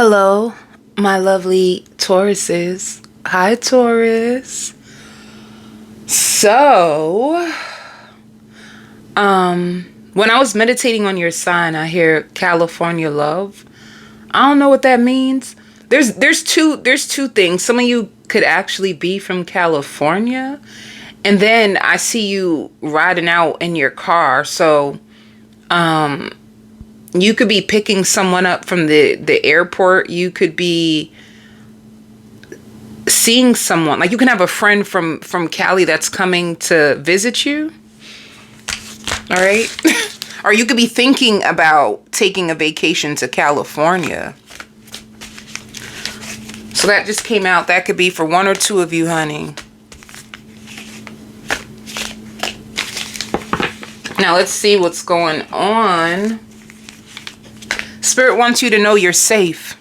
Hello, my lovely Tauruses. Hi, Taurus. So, when I was meditating on your sign, I hear California love. I don't know what that means. There's two things. Some of you could actually be from California, and then I see you riding out in your car. So, you could be picking someone up from the airport. You could be seeing someone. Like, you can have a friend from Cali that's coming to visit you. All right. Or you could be thinking about taking a vacation to California. So that just came out. That could be for one or two of you, honey. Now let's see what's going on. Spirit wants you to know you're safe.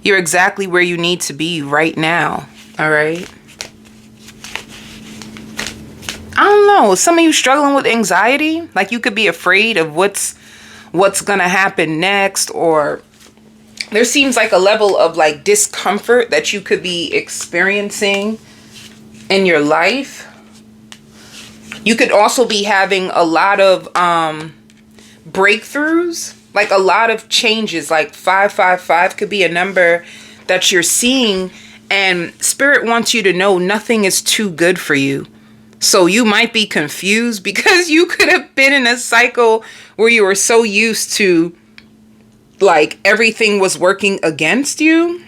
You're exactly where you need to be right now. All right. I don't know. Some of you struggling with anxiety. Like, you could be afraid of what's going to happen next. Or there seems like a level of like discomfort that you could be experiencing in your life. You could also be having a lot of breakthroughs. Like a lot of changes. Like 555 could be a number that you're seeing. And Spirit wants you to know nothing is too good for you. So you might be confused because you could have been in a cycle where you were so used to like everything was working against you.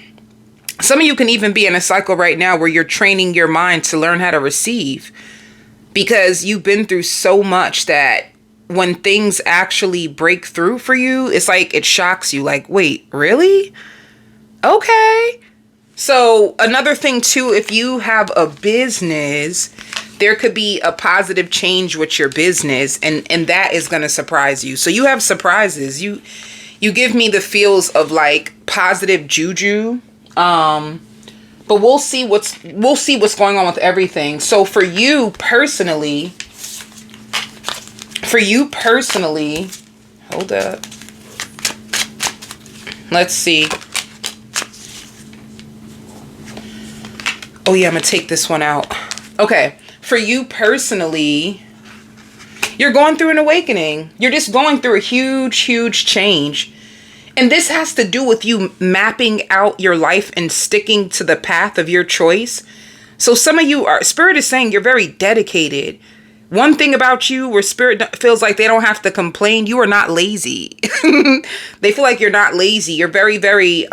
Some of you can even be in a cycle right now where you're training your mind to learn how to receive, because you've been through so much that when things actually break through for you, it's like it shocks you. Like, wait, really? Okay. So another thing too, if you have a business, there could be a positive change with your business, and that is going to surprise you. So you have surprises. You give me the feels of like positive juju. But we'll see what's going on with everything. So for you personally, hold up. Let's see. Oh yeah, I'm gonna take this one out. Okay. For you personally, you're going through an awakening. You're just going through a huge, huge change. And this has to do with you mapping out your life and sticking to the path of your choice. So some of you Spirit is saying you're very dedicated. One thing about you where Spirit feels like they don't have to complain, you are not lazy. They feel like you're not lazy. You're very, very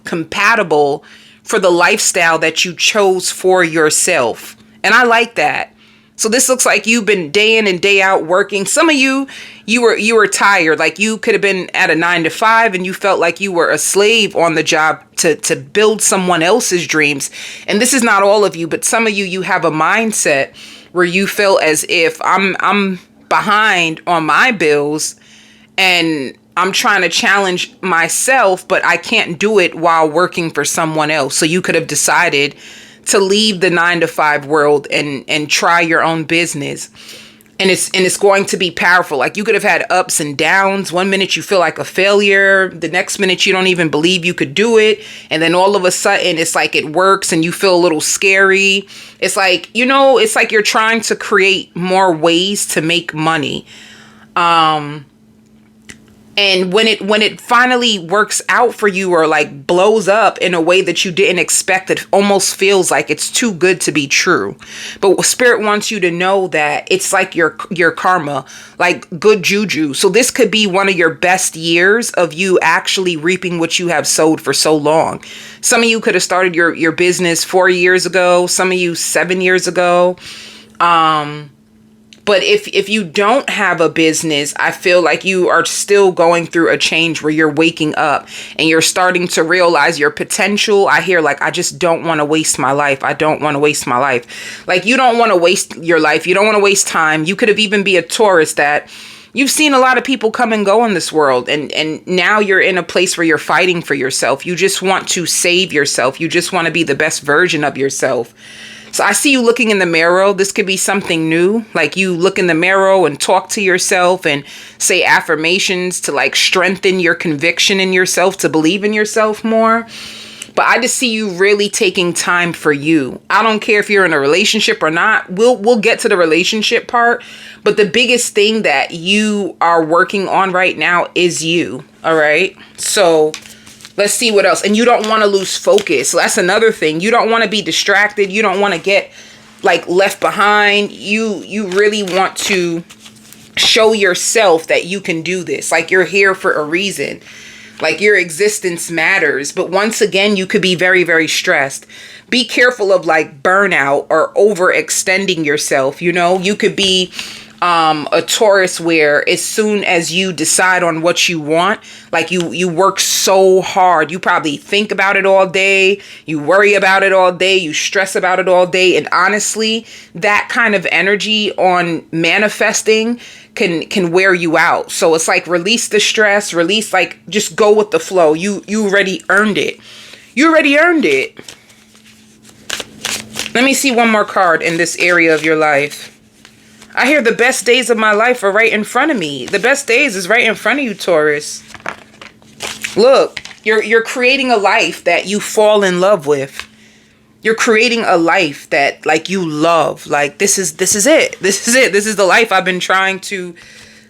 compatible for the lifestyle that you chose for yourself. And I like that. So this looks like you've been day in and day out working. Some of you were tired. Like, you could have been at a 9-to-5 and you felt like you were a slave on the job to build someone else's dreams. And this is not all of you, but some of you have a mindset where you feel as if I'm behind on my bills and I'm trying to challenge myself, but I can't do it while working for someone else. So you could have decided to leave the 9-to-5 world and try your own business. And it's going to be powerful. Like, you could have had ups and downs. One minute you feel like a failure. The next minute you don't even believe you could do it. And then all of a sudden it's like it works and you feel a little scary. It's like, it's like you're trying to create more ways to make money. And when it finally works out for you, or like blows up in a way that you didn't expect, it almost feels like it's too good to be true. But Spirit wants you to know that it's like your karma, like good juju. So this could be one of your best years of you actually reaping what you have sowed for so long. Some of you could have started your business 4 years ago. Some of you 7 years ago. But if you don't have a business, I feel like you are still going through a change where you're waking up and you're starting to realize your potential. I hear like, I just don't want to waste my life. I don't want to waste my life. Like, you don't want to waste your life. You don't want to waste time. You could have even be a Taurus that you've seen a lot of people come and go in this world. And now you're in a place where you're fighting for yourself. You just want to save yourself. You just want to be the best version of yourself. So I see you looking in the mirror. This could be something new. Like you look in the mirror and talk to yourself and say affirmations to like strengthen your conviction in yourself, to believe in yourself more. But I just see you really taking time for you. I don't care if you're in a relationship or not. We'll get to the relationship part. But the biggest thing that you are working on right now is you. All right. So let's see what else. And you don't want to lose focus. That's another thing. You don't want to be distracted. You don't want to get like left behind. You really want to show yourself that you can do this. Like you're here for a reason. Like your existence matters. But once again, you could be very, very stressed. Be careful of like burnout or overextending yourself. You know, you could be a Taurus where as soon as you decide on what you want, like you work so hard, you probably think about it all day, you worry about it all day, you stress about it all day. And honestly, that kind of energy on manifesting can wear you out. So it's like release the stress, release, like just go with the flow. You already earned it. You already earned it. Let me see one more card in this area of your life. I hear the best days of my life are right in front of me. The best days is right in front of you, Taurus. Look, you're creating a life that you fall in love with. You're creating a life that like you love. Like this is it. This is it. This is the life I've been trying to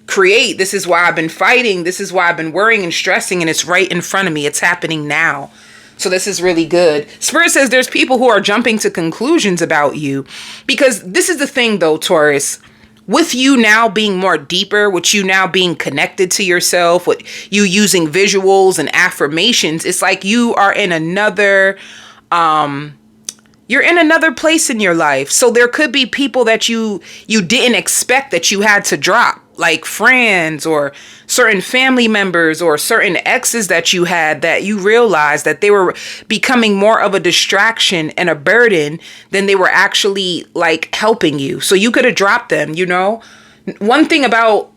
create. This is why I've been fighting. This is why I've been worrying and stressing, and it's right in front of me. It's happening now. So this is really good. Spirit says there's people who are jumping to conclusions about you, because this is the thing though, Taurus. With you now being more deeper, with you now being connected to yourself, with you using visuals and affirmations, it's like you are in another, you're in another place in your life. So there could be people that you didn't expect that you had to drop, like friends or certain family members or certain exes that you had, that you realized that they were becoming more of a distraction and a burden than they were actually like helping you. So you could have dropped them, you know. One thing about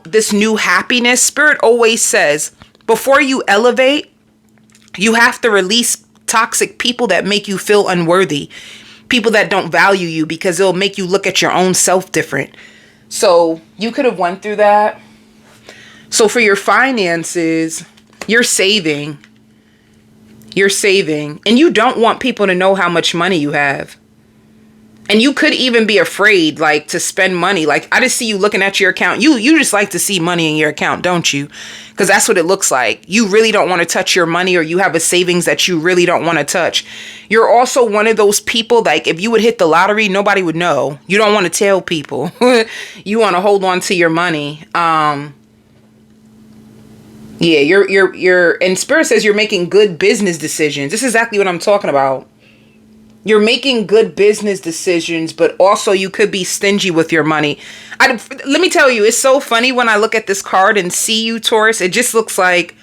this new happiness, Spirit always says, before you elevate, you have to release toxic people that make you feel unworthy, people that don't value you, because it'll make you look at your own self different. So you could have went through that. So for your finances, you're saving, and you don't want people to know how much money you have. And you could even be afraid, like, to spend money. Like, I just see you looking at your account. You just like to see money in your account, don't you? Because that's what it looks like. You really don't want to touch your money, or you have a savings that you really don't want to touch. You're also one of those people, like, if you would hit the lottery, nobody would know. You don't want to tell people. You want to hold on to your money. Yeah, you're, and Spirit says you're making good business decisions. This is exactly what I'm talking about. You're making good business decisions, but also you could be stingy with your money. Let me tell you, it's so funny when I look at this card and see you, Taurus. It just looks like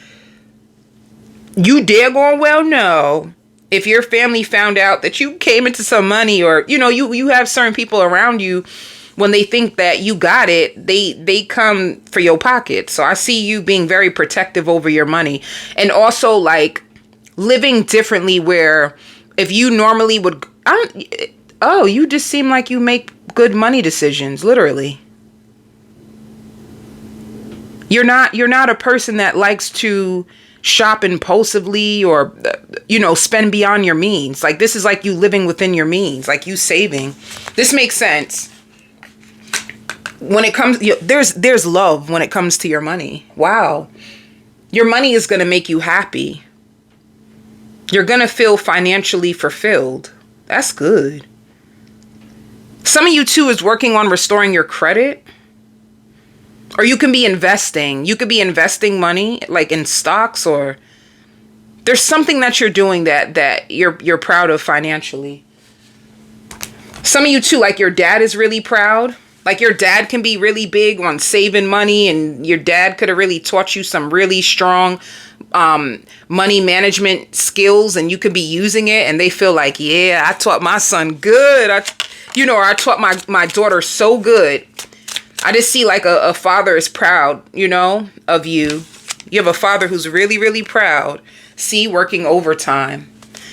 you daggone well know if your family found out that you came into some money, or, you know, you have certain people around you, when they think that you got it, they come for your pocket. So I see you being very protective over your money, and also like living differently, where if you normally would, you just seem like you make good money decisions, literally. You're not a person that likes to shop impulsively or, spend beyond your means. Like, this is like you living within your means, like you saving. This makes sense. When it comes, there's love when it comes to your money. Wow. Your money is going to make you happy. You're going to feel financially fulfilled. That's good. Some of you too is working on restoring your credit. Or you can be investing. You could be investing money like in stocks, or there's something that you're doing that you're proud of financially. Some of you too, like your dad is really proud. Like your dad can be really big on saving money, and your dad could have really taught you some really strong money management skills, and you could be using it, and they feel like, yeah, I taught my son good. I taught my daughter so good. I just see like a father is proud, of you. You have a father who's really, really proud. See, working overtime.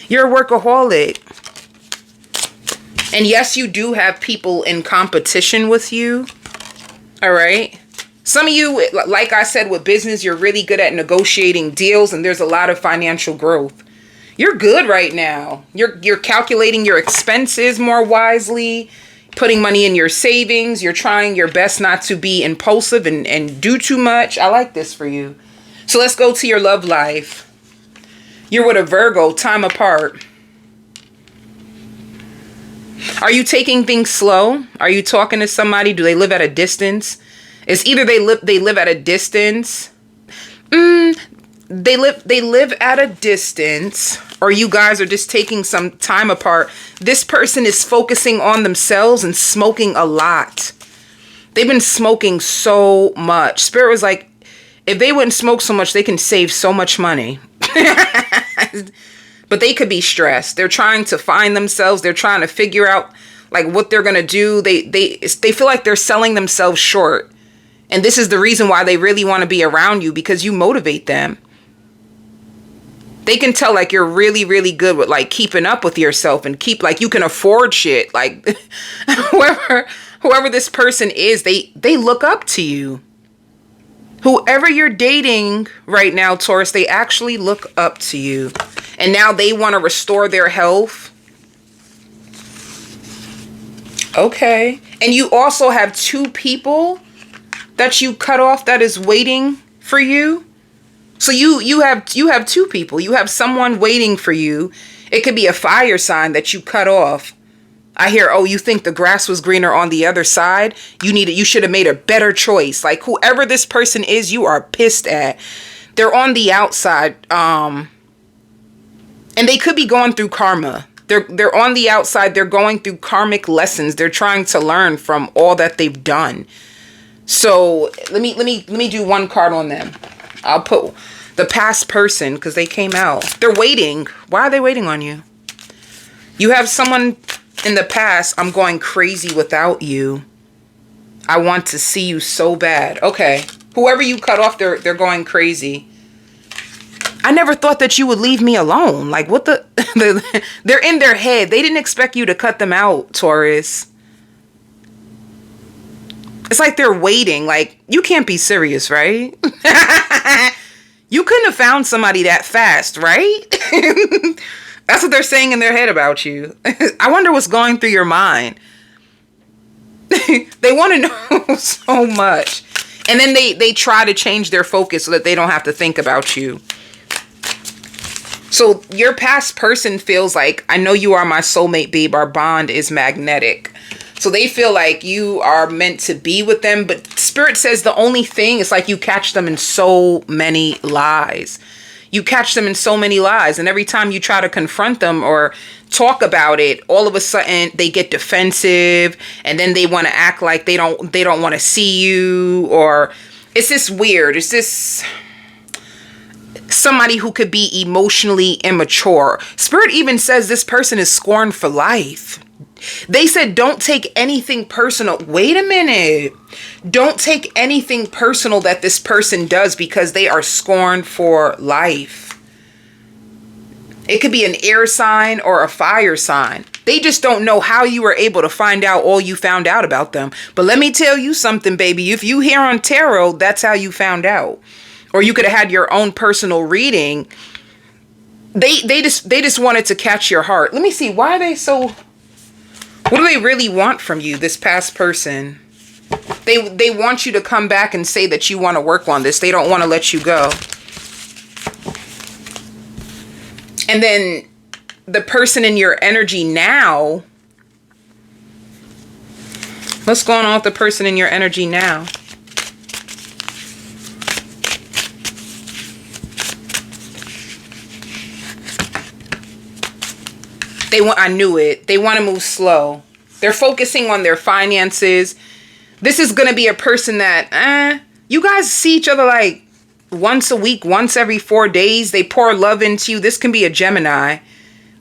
You're a workaholic. And yes, you do have people in competition with you. All right. Some of you, like I said, with business, you're really good at negotiating deals and there's a lot of financial growth. You're good right now. You're calculating your expenses more wisely, putting money in your savings. You're trying your best not to be impulsive and do too much. I like this for you. So let's go to your love life. You're with a Virgo, time apart. Are you taking things slow? Are you talking to somebody? Do they live at a distance? It's either they live at a distance. They live at a distance, or you guys are just taking some time apart. This person is focusing on themselves and smoking a lot. They've been smoking so much. Spirit was like, if they wouldn't smoke so much, they can save so much money. But they could be stressed. They're trying to find themselves. They're trying to figure out like what they're going to do. They feel like they're selling themselves short. And this is the reason why they really want to be around you, because you motivate them. They can tell like you're really, really good with like keeping up with yourself and keep like you can afford shit. Like whoever this person is, they look up to you. Whoever you're dating right now, Taurus, they actually look up to you. And now they want to restore their health. Okay. And you also have 2 people that you cut off that is waiting for you. So you have 2 people. You have someone waiting for you. It could be a fire sign that you cut off. I hear, oh, you think the grass was greener on the other side? You should have made a better choice. Like whoever this person is, you are pissed at. They're on the outside. And they could be going through karma. They're on the outside. They're going through karmic lessons. They're trying to learn from all that they've done. So let me do one card on them. I'll put the past person because they came out. They're waiting. Why are they waiting on you? You have someone in the past. I'm going crazy without you. I want to see you so bad. Okay. Whoever you cut off, they're going crazy. I never thought that you would leave me alone. Like what the they're in their head. They didn't expect you to cut them out, Taurus. It's like they're waiting. Like, you can't be serious, right? You couldn't have found somebody that fast, right? That's what they're saying in their head about you. I wonder what's going through your mind. They want to know so much. And then they try to change their focus so that they don't have to think about you. So your past person feels like, I know you are my soulmate, babe. Our bond is magnetic. So they feel like you are meant to be with them. But Spirit says the only thing is like you catch them in so many lies. You catch them in so many lies. And every time you try to confront them or talk about it, all of a sudden they get defensive. And then they want to act like they don't want to see you. Or it's just weird. It's just somebody who could be emotionally immature. Spirit even says this person is scorned for life. They said, don't take anything personal. Wait a minute. Don't take anything personal that this person does because they are scorned for life. It could be an air sign or a fire sign. They just don't know how you were able to find out all you found out about them. But let me tell you something, baby. If you hear on tarot, that's how you found out. Or you could have had your own personal reading. They just wanted to catch your heart. Let me see. Why are they so... What do they really want from you, this past person? They want you to come back and say that you want to work on this. They don't want to let you go. And then the person in your energy now. What's going on with the person in your energy now? I knew it. They want to move slow. They're focusing on their finances. This is going to be a person that, you guys see each other like once a week, once every 4 days. They pour love into you. This can be a Gemini.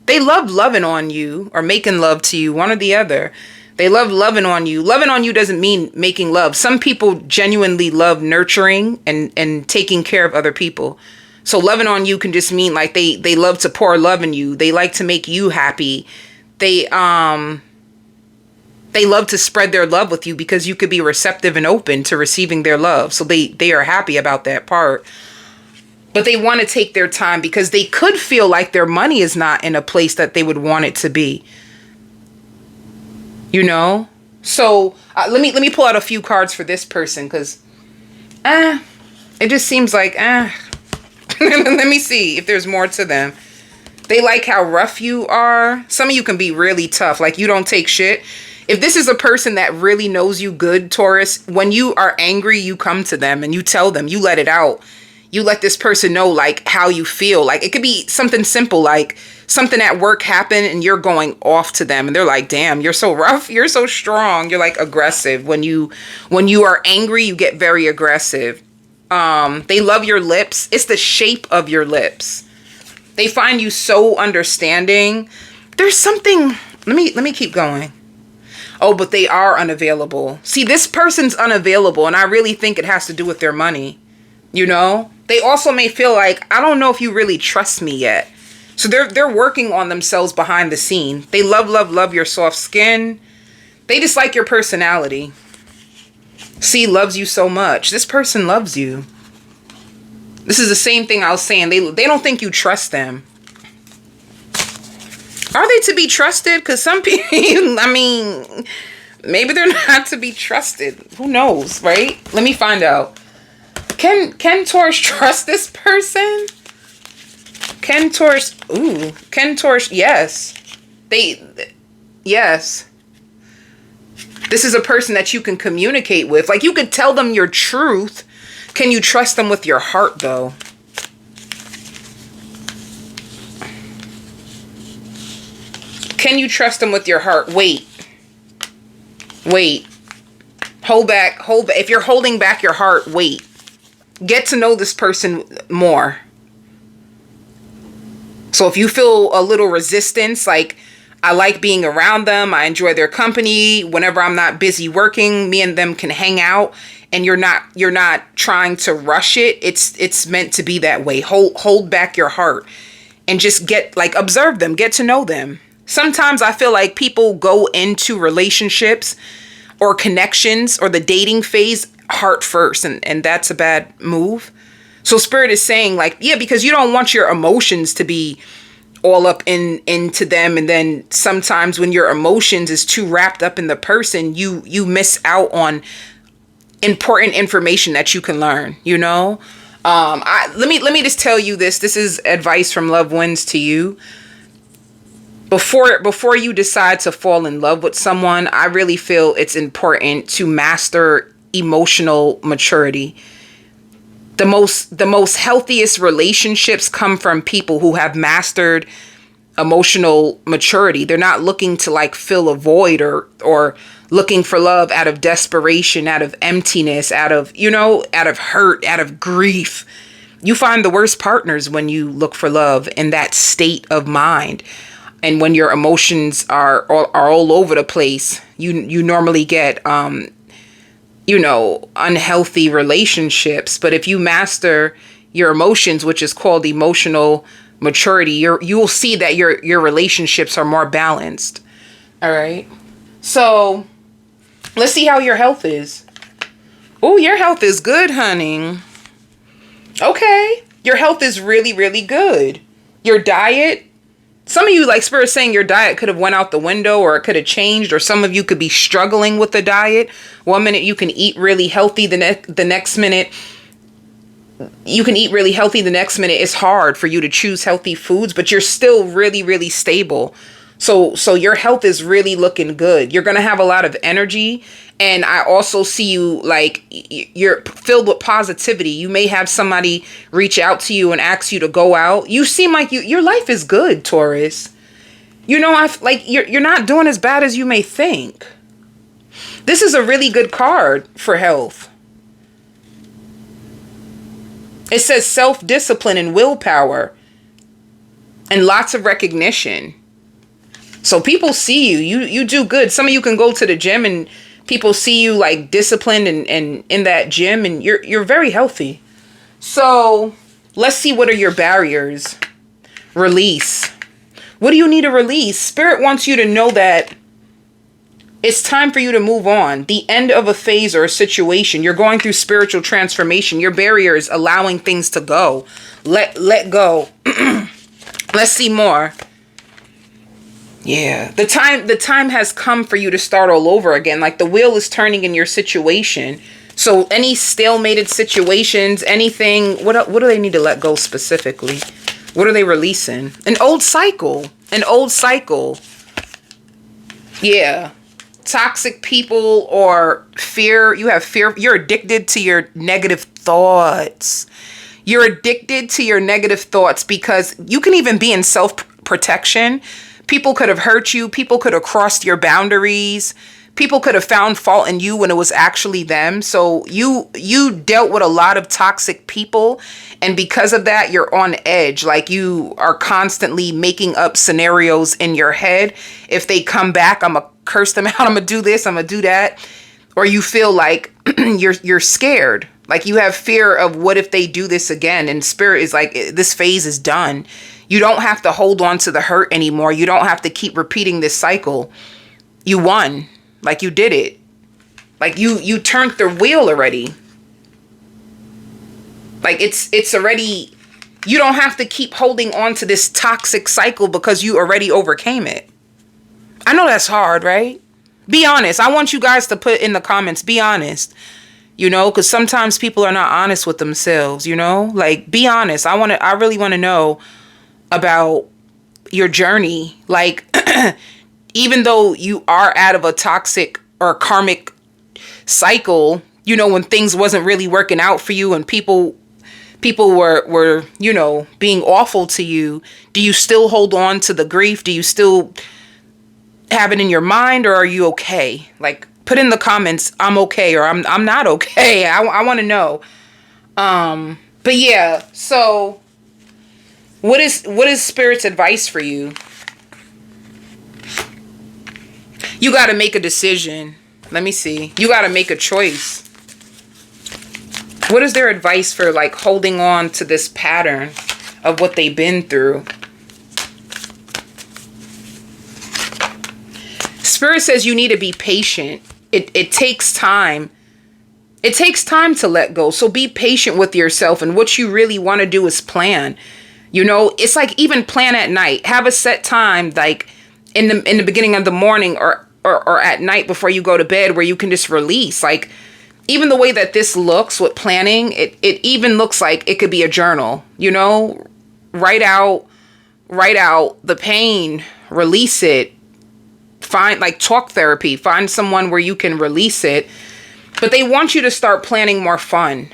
They love loving on you or making love to you, one or the other. They love loving on you. Loving on you doesn't mean making love. Some people genuinely love nurturing and taking care of other people. So loving on you can just mean like they love to pour love in you. They like to make you happy. They They love to spread their love with you because you could be receptive and open to receiving their love. So they are happy about that part. But they want to take their time because they could feel like their money is not in a place that they would want it to be. You know? So let me pull out a few cards for this person because it just seems like let me see if there's more to them. They like how rough you are. Some of you can be really tough. Like you don't take shit. If this is a person that really knows you good, Taurus, when you are angry, you come to them and you tell them, you let it out. You let this person know like how you feel. Like it could be something simple, like something at work happened and you're going off to them and they're like, damn, you're so rough. You're so strong. You're like aggressive. When you are angry, you get very aggressive. They love your lips. It's the shape of your lips. They find you so understanding. There's something, let me keep going. Oh, but they are unavailable. See, this person's unavailable and I really think it has to do with their money. You know, they also may feel like, I don't know if you really trust me yet. So they're working on themselves behind the scene. They love your soft skin. They just like your personality. See, loves you so much. This person loves you. This is the same thing I was saying. They don't think you trust them. Are they to be trusted? Because some people, I mean, maybe they're not to be trusted. Who knows, right? Let me find out. Can Taurus trust this person? Can Taurus, yes. Yes. This is a person that you can communicate with. Like you could tell them your truth. Can you trust them with your heart though? Can you trust them with your heart? Wait. Hold back. If you're holding back your heart, wait. Get to know this person more. So if you feel a little resistance, like I like being around them, I enjoy their company, whenever I'm not busy working, me and them can hang out, and you're not trying to rush it. It's meant to be that way. Hold back your heart and just observe them, get to know them. Sometimes I feel like people go into relationships or connections or the dating phase heart first, and that's a bad move. So Spirit is saying like, yeah, because you don't want your emotions to be all up into them, and then sometimes when your emotions is too wrapped up in the person, you miss out on important information that you can learn, you know. Let me just tell you this is advice from Lovewins to you. Before you decide to fall in love with someone, I really feel it's important to master emotional maturity. The most healthiest relationships come from people who have mastered emotional maturity. They're not looking to like fill a void or looking for love out of desperation, out of emptiness, out of hurt, out of grief. You find the worst partners when you look for love in that state of mind. And when your emotions are all over the place, you normally get unhealthy relationships. But if you master your emotions, which is called emotional maturity, you will see that your relationships are more balanced. All right. So let's see how your health is. Oh, your health is good, honey. Okay. Your health is really, really good. Your diet. Some of you, like Spirit saying, your diet could have went out the window or it could have changed, or some of you could be struggling with the diet. One minute you can eat really healthy, the next minute you can eat really healthy, the next minute it's hard for you to choose healthy foods, but you're still really, really stable. So your health is really looking good. You're going to have a lot of energy. And I also see you like you're filled with positivity. You may have somebody reach out to you and ask you to go out. You seem like your life is good, Taurus. You know, you're not doing as bad as you may think. This is a really good card for health. It says self-discipline and willpower and lots of recognition. So people see you. You do good. Some of you can go to the gym and people see you like disciplined and in that gym, and you're very healthy. So let's see, what are your barriers? Release. What do you need to release? Spirit wants you to know that It's time for you to move on. The end of a phase or a situation. You're going through spiritual transformation. Your barriers allowing things to go. Let go. Let's see more. Yeah. The time has come for you to start all over again. Like the wheel is turning in your situation. So any stalemated situations, anything, what do they need to let go specifically? What are they releasing? An old cycle. An old cycle. Yeah. Toxic people or fear. You have fear. You're addicted to your negative thoughts. You're addicted to your negative thoughts because you can even be in self-protection. People could have hurt you. People could have crossed your boundaries. People could have found fault in you when it was actually them. So you dealt with a lot of toxic people. And because of that, you're on edge. Like you are constantly making up scenarios in your head. If they come back, I'm going to curse them out. I'm going to do this. I'm going to do that. Or you feel like you're scared. Like you have fear of what if they do this again. And spirit is like, this phase is done. You don't have to hold on to the hurt anymore. You don't have to keep repeating this cycle. You won. Like you did it. Like you turned the wheel already. Like it's already, you don't have to keep holding on to this toxic cycle because you already overcame it. I know that's hard, right? Be honest. I want you guys to put in the comments, be honest. You know, because sometimes people are not honest with themselves, you know? Like, be honest. I really want to know about your journey. Like, even though you are out of a toxic or karmic cycle, you know, when things wasn't really working out for you and people were, you know, being awful to you, do you still hold on to the grief? Do you still have it in your mind, or are you okay? Like, put in the comments, I'm okay, or I'm not okay. I want to know. But yeah, so what is Spirit's advice for you? You got to make a decision. Let me see. You got to make a choice. What is their advice for like holding on to this pattern of what they've been through? Spirit says you need to be patient. It takes time. It takes time to let go. So be patient with yourself. And what you really want to do is plan. You know, it's like even plan at night. Have a set time, like in the beginning of the morning or at night before you go to bed, where you can just release. Like, even the way that this looks with planning, it even looks like it could be a journal, you know, write out the pain, release it, find like talk therapy, find someone where you can release it. But they want you to start planning more fun.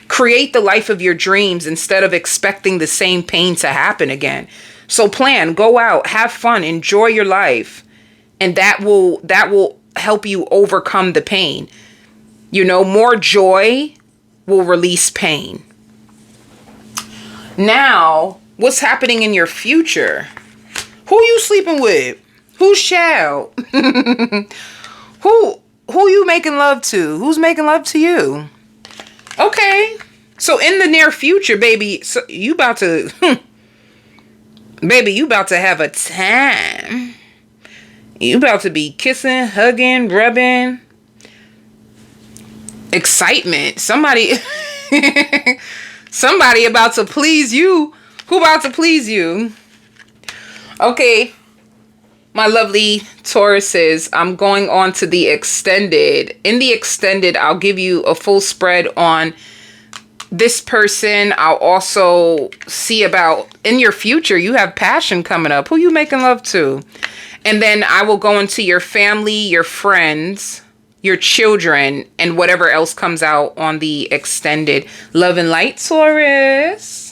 Create the life of your dreams instead of expecting the same pain to happen again. So plan, go out, have fun, enjoy your life. And that will help you overcome the pain. You know, more joy will release pain. Now, what's happening in your future? Who you sleeping with? Who's child? Who you making love to? Who's making love to you? Okay. So in the near future, baby, so you about to baby, you about to have a time. You about to be kissing, hugging, rubbing. Excitement. Somebody about to please you. Who about to please you? Okay. My lovely Tauruses, I'm going on to the extended. In the extended, I'll give you a full spread on this person. I'll also see about in your future, you have passion coming up. Who you making love to? And then I will go into your family, your friends, your children, and whatever else comes out on the extended. Love and light, Taurus.